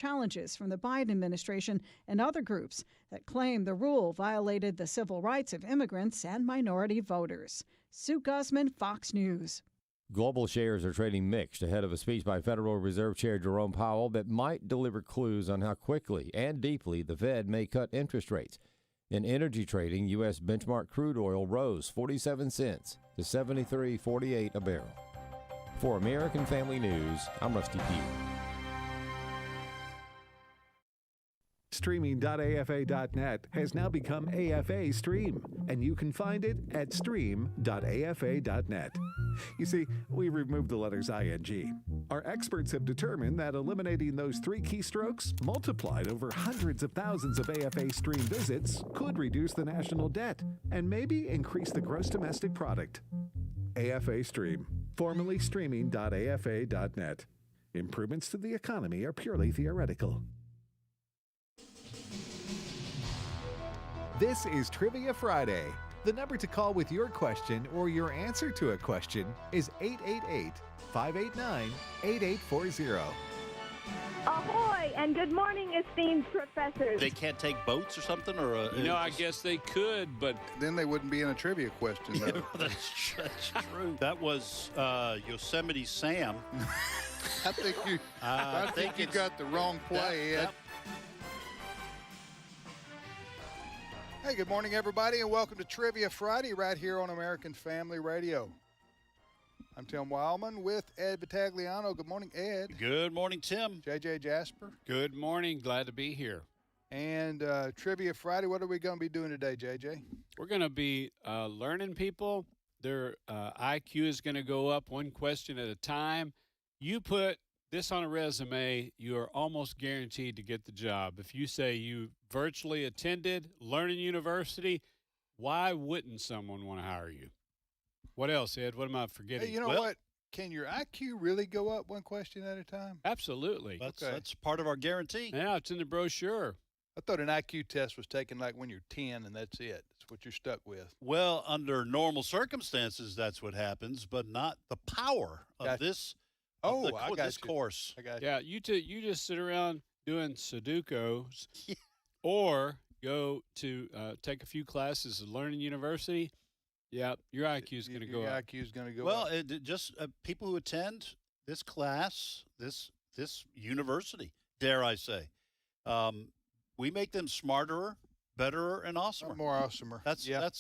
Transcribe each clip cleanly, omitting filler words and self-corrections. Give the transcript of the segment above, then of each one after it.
challenges from the Biden administration and other groups that claim the rule violated the civil rights of immigrants and minority voters. Sue Guzman, Fox News. Global shares are trading mixed ahead of a speech by Federal Reserve Chair Jerome Powell that might deliver clues on how quickly and deeply the Fed may cut interest rates. In energy trading, U.S. benchmark crude oil rose 47 cents to $73.48 a barrel. For American Family News, I'm Rusty Pugh. Streaming.afa.net has now become AFA Stream, and you can find it at stream.afa.net. You see, we removed the letters ing. Our experts have determined that eliminating those 3 keystrokes, multiplied over hundreds of thousands of AFA Stream visits, could reduce the national debt and maybe increase the gross domestic product. AFA Stream, formerly streaming.afa.net. Improvements to the economy are purely theoretical. This is Trivia Friday. The number to call with your question or your answer to a question is 888-589-8840. Ahoy, and good morning, esteemed professors. They can't take boats or something? I guess they could, but then they wouldn't be in a trivia question. Yeah, that's true. That was Yosemite Sam. I think you got the wrong play, Ed. Hey, good morning, everybody, and welcome to Trivia Friday right here on American Family Radio. I'm Tim Wildman with Ed Vitagliano. Good morning, Ed. Good morning, Tim. JJ Jasper. Good morning. Glad to be here. And Trivia Friday, what are we going to be doing today, JJ? We're going to be learning people. Their IQ is going to go up one question at a time. You put this on a resume, you are almost guaranteed to get the job. If you say you virtually attended Learning University, why wouldn't someone want to hire you? What else, Ed? What am I forgetting? Hey, you know what? Can your IQ really go up one question at a time? Absolutely. That's part of our guarantee. Yeah, it's in the brochure. I thought an IQ test was taken like when you're 10 and that's it. That's what you're stuck with. Well, under normal circumstances, that's what happens, but not the power of this. This course. I got you. Yeah, you just sit around doing Sudokus or go to take a few classes at Learning University. Yeah, your IQ is going to go up. Your IQ is going to go up. Well, just people who attend this class, this university, dare I say, we make them smarter, better, and awesomer. More awesomer. That's our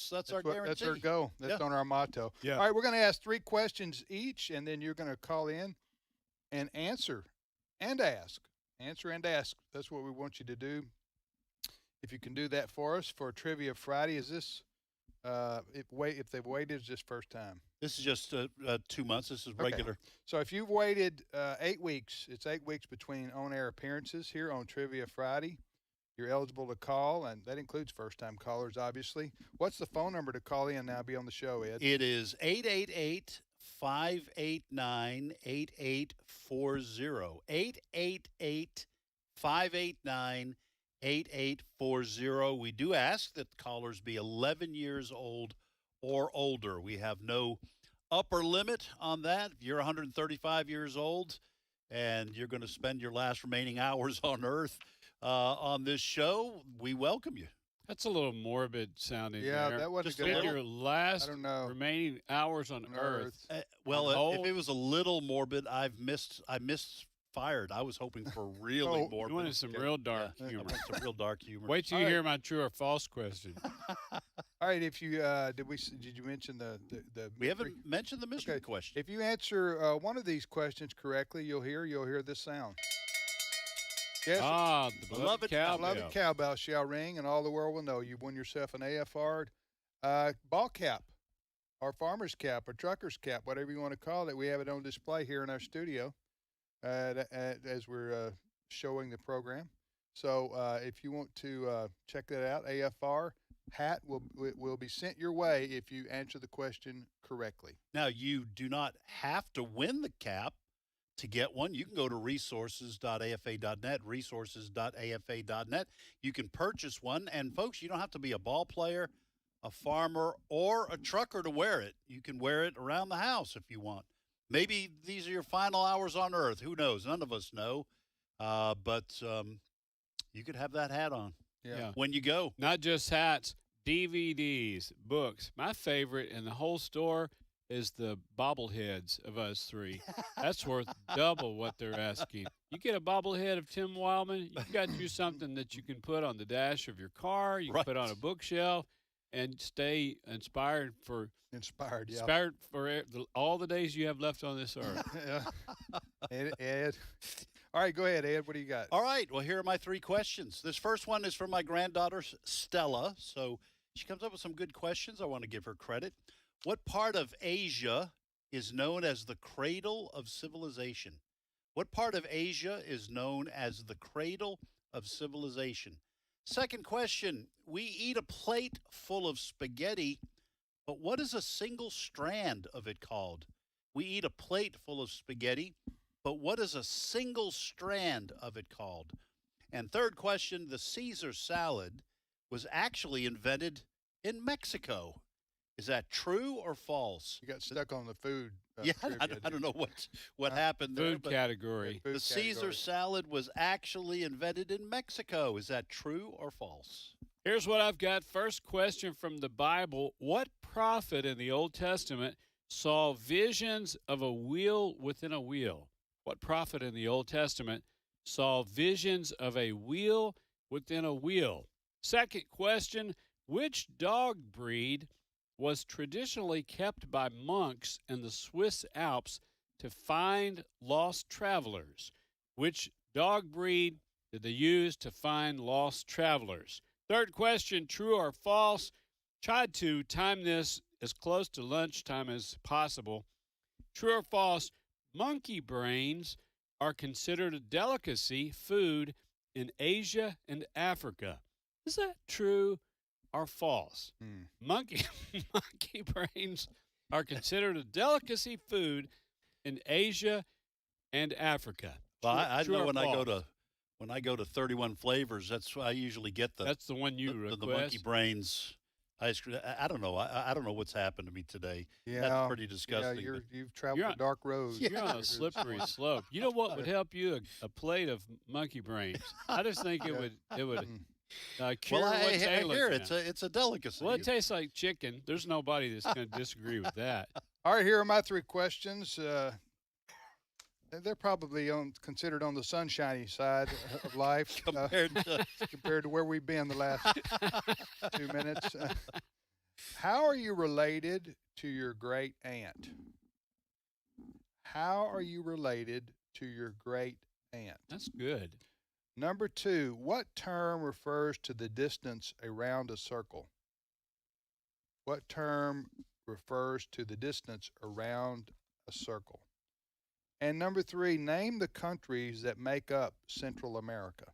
guarantee. That's our goal. That's on our motto. Yeah. All right, we're going to ask 3 questions each, and then you're going to call in and answer and ask. Answer and ask. That's what we want you to do. If you can do that for us for Trivia Friday, is this if they've waited, is this first time? This is just 2 months. This is regular. Okay. So if you've waited 8 weeks, it's 8 weeks between on-air appearances here on Trivia Friday. You're eligible to call, and that includes first-time callers, obviously. What's the phone number to call in now, be on the show, Ed? It is 888-589-8840. 888-589-8840. We do ask that callers be 11 years old or older. We have no upper limit on that. If you're 135 years old and you're going to spend your last remaining hours on Earth on this show, we welcome you. That's a little morbid sounding. Yeah, there. that wasn't just spend your last remaining hours on Earth. If it was a little morbid, I misfired. I was hoping for really morbid. You wanted some real dark humor. Some real dark humor. Wait till you hear my true or false question. All right, if you did you mention the we haven't mentioned the mystery question. If you answer one of these questions correctly, you'll hear this sound. Yes. The beloved cowbell. The beloved cowbell shall ring, and all the world will know you've won yourself an AFR ball cap, or farmer's cap, or trucker's cap, whatever you want to call it. We have it on display here in our studio as we're showing the program. So if you want to check that out, AFR hat will be sent your way if you answer the question correctly. Now, you do not have to win the cap to get one. You can go to resources.afa.net, resources.afa.net. You can purchase one. And, folks, you don't have to be a ball player, a farmer, or a trucker to wear it. You can wear it around the house if you want. Maybe these are your final hours on Earth. Who knows? None of us know. But you could have that hat on Yeah. when you go. Not just hats, DVDs, books. My favorite in the whole store is the bobbleheads of us three. That's worth double what they're asking. You get a bobblehead of Tim Wildman, you got you something that you can put on the dash of your car, you can put on a bookshelf, and stay inspired for all the days you have left on this earth. Ed. All right, go ahead, Ed. What do you got? All right. Well, here are my 3 questions. This first one is from my granddaughter, Stella. So she comes up with some good questions. I want to give her credit. What part of Asia is known as the cradle of civilization? What part of Asia is known as the cradle of civilization? Second question. We eat a plate full of spaghetti, but what is a single strand of it called? We eat a plate full of spaghetti, but what is a single strand of it called? And third question, the Caesar salad was actually invented in Mexico. Is that true or false? You got stuck on the food. I don't know what happened there. Food category. The Caesar salad was actually invented in Mexico. Is that true or false? Here's what I've got. First question from the Bible. What prophet in the Old Testament saw visions of a wheel within a wheel? What prophet in the Old Testament saw visions of a wheel within a wheel? Second question, which dog breed was traditionally kept by monks in the Swiss Alps to find lost travelers? Which dog breed did they use to find lost travelers? Third question, true or false? Tried to time this as close to lunchtime as possible. True or false? Monkey brains are considered a delicacy food in Asia and Africa. Is that true or false? Monkey brains are considered a delicacy food in Asia and Africa. Well, I know when I go to 31 Flavors, that's I usually get that's the one you request. The monkey brains ice cream. I don't know. I don't know what's happened to me today. Yeah, that's pretty disgusting. Yeah, you've traveled a dark road. You're on a slippery slope. You know what would help you? A plate of monkey brains. I just think it would cure well, what's ailing you. It's a delicacy. Well, it tastes like chicken. There's nobody that's going to disagree with that. All right, here are my 3 questions. They're probably considered on the sunshiny side of life compared to where we've been the last 2 minutes. How are you related to your great aunt? How are you related to your great aunt? That's good. Number 2, what term refers to the distance around a circle? What term refers to the distance around a circle? And number 3, name the countries that make up Central America.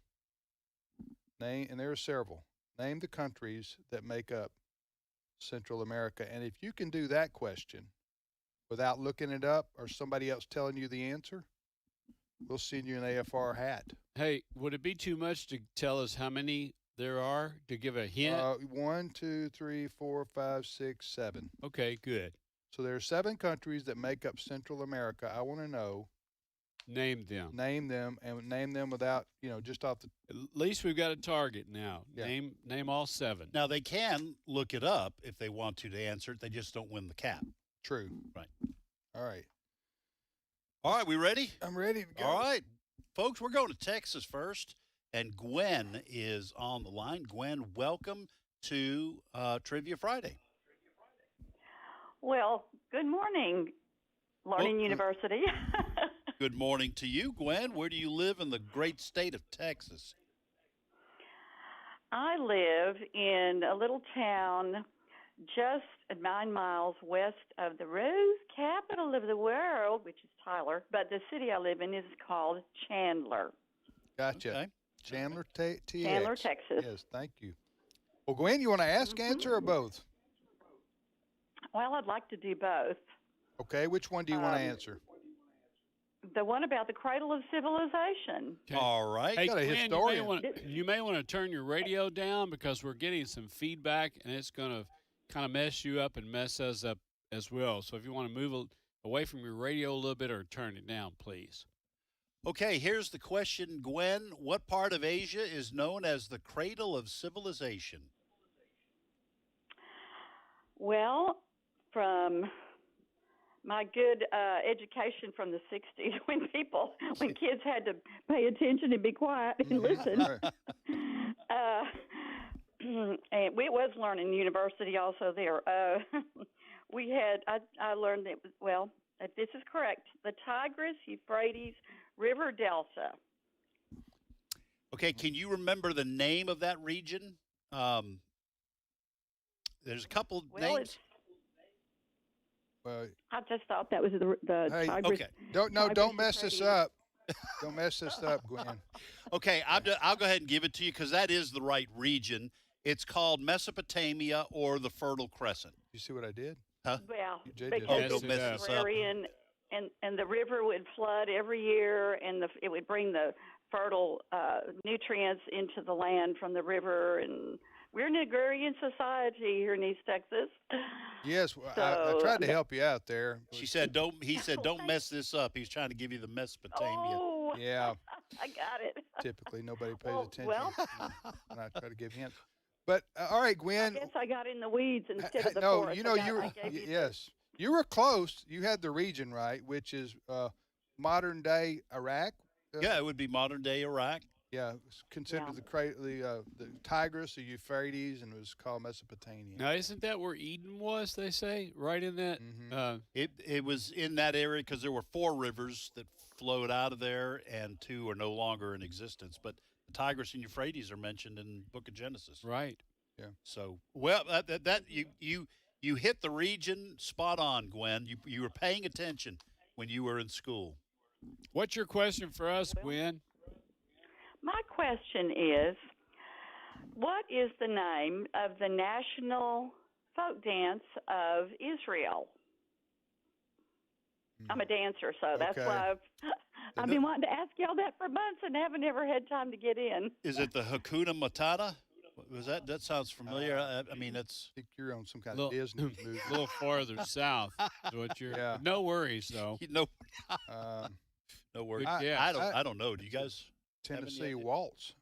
And there are several. Name the countries that make up Central America. And if you can do that question without looking it up or somebody else telling you the answer, we'll send you an AFR hat. Hey, would it be too much to tell us how many there are to give a hint? 1, 2, 3, 4, 5, 6, 7. Okay, good. So there are 7 countries that make up Central America. I want to know. Name them. Name them, and name them without, just off the. At least we've got a target now. Yeah. Name all 7. Now, they can look it up if they want to answer it. They just don't win the cap. True. Right. All right. All right, we ready? I'm ready to go. All right. Folks, we're going to Texas first, and Gwen is on the line. Gwen, welcome to Trivia Friday. Well, good morning, Learning University. Good morning to you, Gwen. Where do you live in the great state of Texas? I live in a little town just 9 miles west of the rose capital of the world, which is Tyler, but the city I live in is called Chandler. Gotcha. Okay. Chandler, TX. Chandler, Texas. Yes, thank you. Well, Gwen, you want to ask, answer, or both? Well, I'd like to do both. Okay, which one do you want to answer? The one about the cradle of civilization. Okay. All right. Hey, got a Gwen, historian. you may want to turn your radio down because we're getting some feedback, and it's going to kind of mess you up and mess us up as well. So if you want to move away from your radio a little bit or turn it down, please. Okay, here's the question, Gwen. What part of Asia is known as the cradle of civilization? Well, from my good education from the 60s when kids had to pay attention and be quiet and listen. And we was learning university also there. I learned that, this is correct, the Tigris, Euphrates River Delta. Okay, can you remember the name of that region? There's a couple names. I just thought that was the Tigris. Okay. Don't mess this up. Don't mess this up, Gwen. Okay, I'll go ahead and give it to you because that is the right region. It's called Mesopotamia or the Fertile Crescent. You see what I did? Huh? Well, Because it was agrarian, and the river would flood every year, and it would bring the fertile nutrients into the land from the river, and we're an agrarian society here in East Texas. Yes, I tried to help you out there. He said, don't mess this up. He's trying to give you the Mesopotamia. Oh, yeah. I got it. Typically, nobody pays attention when I try to give hints. But, all right, Gwen. I guess I got in the weeds instead of the no, forest. You were close. You had the region right, which is modern-day Iraq. Yeah, it would be modern-day Iraq. Yeah, it's considered the Tigris, the Euphrates, and it was called Mesopotamia. Now, isn't that where Eden was, they say, right in that? Mm-hmm. It was in that area because there were 4 rivers that flowed out of there, and 2 are no longer in existence. But the Tigris and Euphrates are mentioned in the Book of Genesis. Right. Yeah. So, you hit the region spot on, Gwen. You were paying attention when you were in school. What's your question for us, Gwen? My question is, what is the name of the national folk dance of Israel? I'm a dancer, so that's why I've been wanting to ask y'all that for months and haven't ever had time to get in. Is it the Hakuna Matata? Was that sounds familiar? I mean, it's. I think you're on some kind of Disney movie. A little farther south is what you're. Yeah. No worries, though. No worries. I don't know. Do you guys? Tennessee waltz.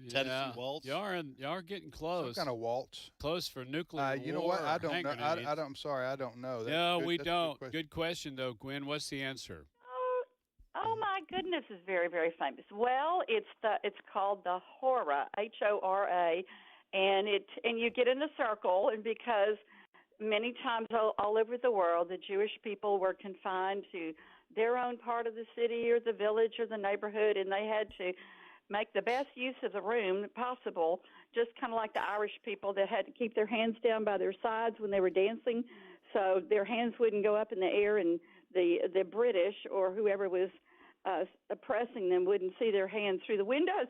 Tennessee waltz. Y'all are getting close. Some kind of waltz. Close for nuclear You know what? I don't know. I'm sorry. I don't know. No, we don't. Good question, though, Gwen. What's the answer? Oh my goodness, is very, very famous. Well, it's called the Hora, Hora, and you get in a circle, and because many times all over the world, the Jewish people were confined to their own part of the city or the village or the neighborhood, and they had to make the best use of the room possible, just kind of like the Irish people that had to keep their hands down by their sides when they were dancing, so their hands wouldn't go up in the air, and the British or whoever was oppressing them wouldn't see their hands through the windows.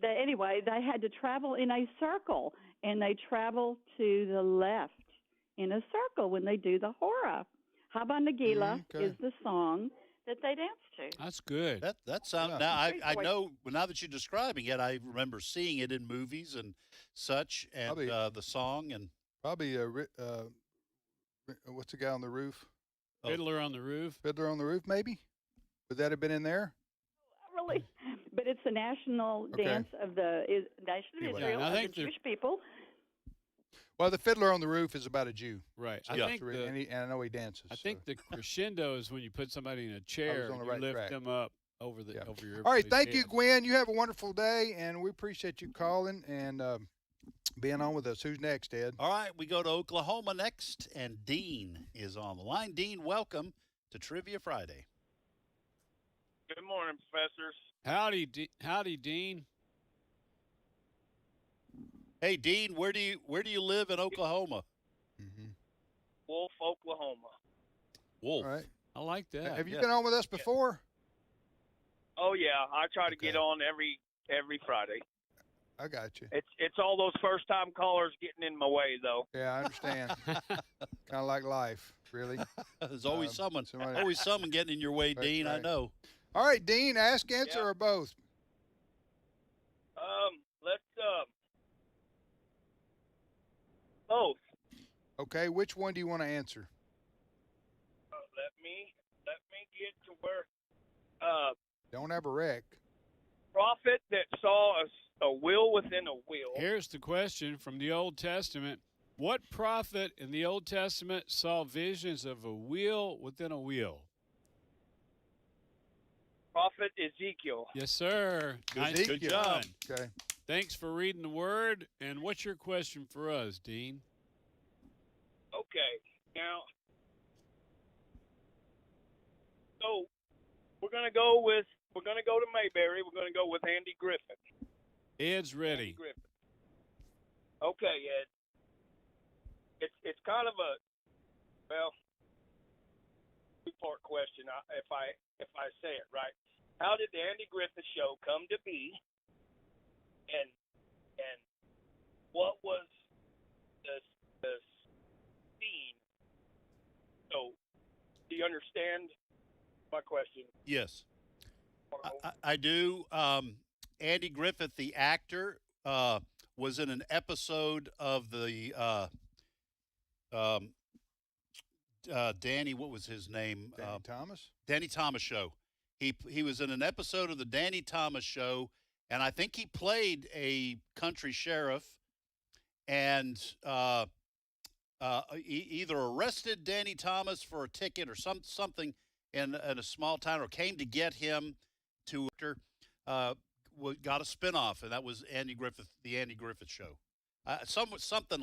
Anyway, they had to travel in a circle, and they travel to the left in a circle when they do the Hora. Haba Nagila is the song that they dance to. That's good. That sounds. Now I know. Now that you're describing it, I remember seeing it in movies and such, and the song and probably what's the guy on the roof? Fiddler on the Roof. Fiddler on the Roof, maybe. Would that have been in there? Not really, but it's the national dance of the nation of Israel, of the Jewish people. Well, the Fiddler on the Roof is about a Jew. Right. So and I know he dances. I think the crescendo is when you put somebody in a chair and you lift them up over your. All right. Thank you, Gwen. You have a wonderful day, and we appreciate you calling and being on with us. Who's next, Ed? All right. We go to Oklahoma next, and Dean is on the line. Dean, welcome to Trivia Friday. Good morning, professors. Howdy, Dean. Hey, Dean, where do you live in Oklahoma? Wolf, Oklahoma. Wolf. All right. I like that. Have you been on with us before? Oh yeah, I try to get on every Friday. I got you. It's all those first time callers getting in my way though. Yeah, I understand. Kind of like life, really. There's always someone getting in your way, Dean. Right. I know. All right, Dean, ask, answer, or both? Let's both. Okay, which one do you want to answer? Let me get to where Don't have a wreck. Prophet that saw a will within a will. Here's the question from the Old Testament. What prophet in the Old Testament saw visions of a wheel within a wheel? Prophet Ezekiel. Yes, sir. Nice. Good Ezekiel. job. Okay. Thanks for reading the word. And what's your question for us, Dean? Okay. Now, so we're gonna go to Mayberry. We're gonna go with Andy Griffith. Ed's ready. Andy Griffith. Okay, Ed. It's kind of a two-part question. If I say it right, how did the Andy Griffith Show come to be? And what was the scene? So, do you understand my question? Yes, I do. Andy Griffith, the actor, was in an episode of the Danny. What was his name? Danny Thomas? Danny Thomas Show. He was in an episode of the Danny Thomas Show, and I think he played a country sheriff, and either arrested Danny Thomas for a ticket or something in a small town, or came to get him to got a spinoff, and that was Andy Griffith, the Andy Griffith Show. Something like